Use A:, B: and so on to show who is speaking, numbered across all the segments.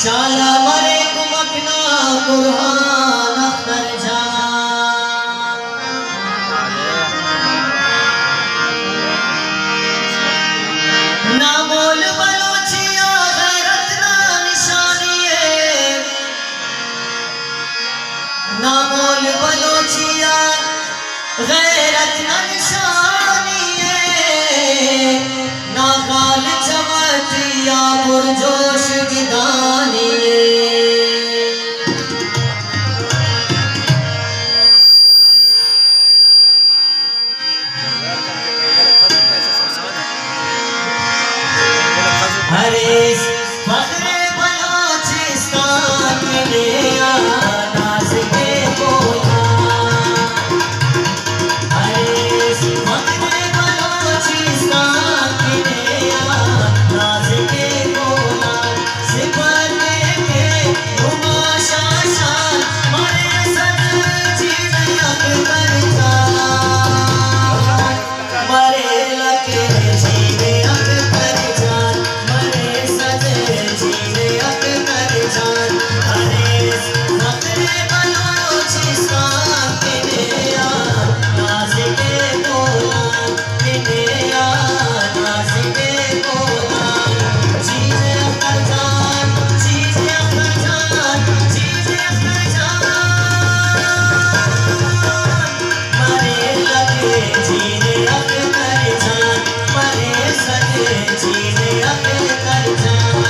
A: शाला मरे कुमकना कुरहान अख्तर जान ना मोल बलोचिया गैरत ना निशानी है ना मोल बलोचिया गैरत ना निशानी है ना गाल चमतिया पुरजोश की दानी अरे फख्रे बलोचिस्तान के लिए नाज़ के बोला अरे फख्रे बलोचिस्तान के लिए नाज़ के बोला सिपरने के हुमाशा शान मरे सद चीज़ अकबर जान मरे लके जीवे अकबर जान मरे सद जीवे अकबर जान अरे फख्रे बलोचिस्तान के लिए नाज़ के बोला के लिए नाज़ के बोला चीज़े अकबर जान चीज़े अकबर जान चीज़े अकबर जान मरे लगे जीने अकबर जान मरे सदे जीने अकबर जान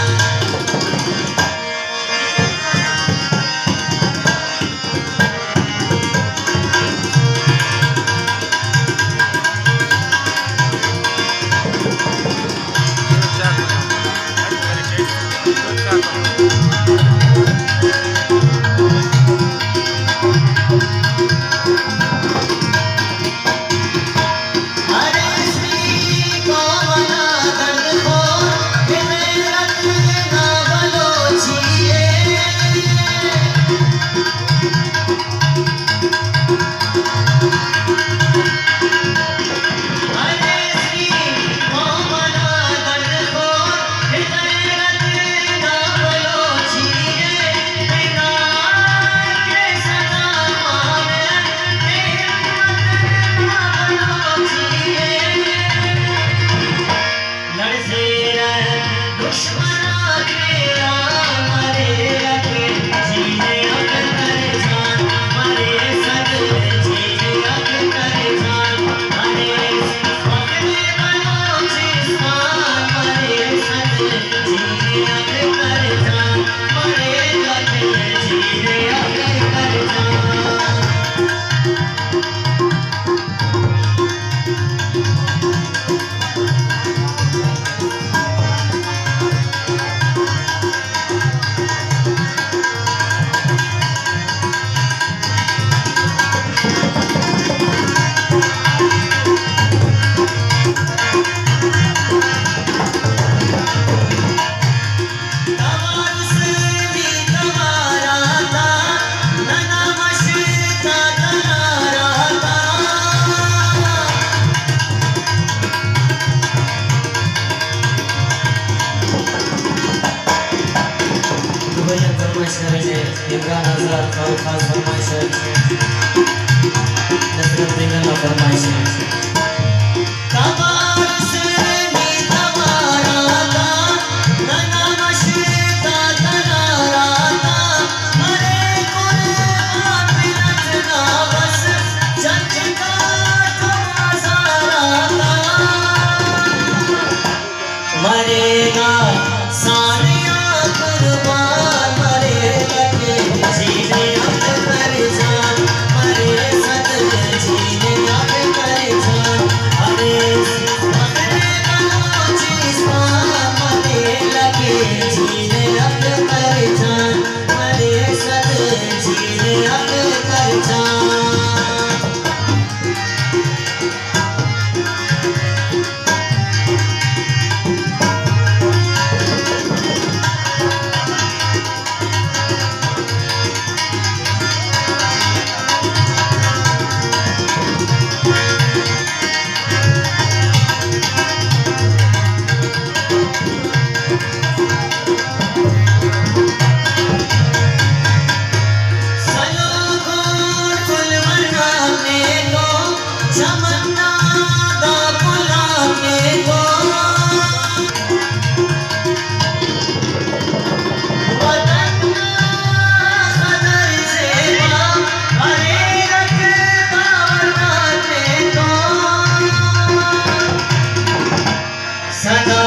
A: अरे श्री को मना दर्द को गैरत ना बलोचिए अरे श्री को मना दर्द को गैरत ना बलोचिए बिना के सदा माने हिम्मत ना बलोचिए लड़ते रह दुश्मना के मरे लगे जीने अकबर जान मरे सद जीने अकबर जान अरे फख्रे बलोचिस्तान मरे सद जीने अकबर जान मरे लगे जीने अकबर जान तवारुस भी तवारा था नना मशीता तनारा था दुबई फरमाइश करेंगे इमरान आजाद और खास फरमाइश है नसरुद्दीन अल्लाह फरमाइश है तवारुस भी तवारा था नना मशीता तनारा था मरे कुर्बान बिनत ना बस जंग का तो नजारा था मरेगा सानिया कुर्बान मरे लगे जीने अकबर जान मरे सद जीने अकबर जान अरे फख्रे बलोचिस्तान मरे लगे जीने अकबर जान मरे सद जीने अकबर जान सदा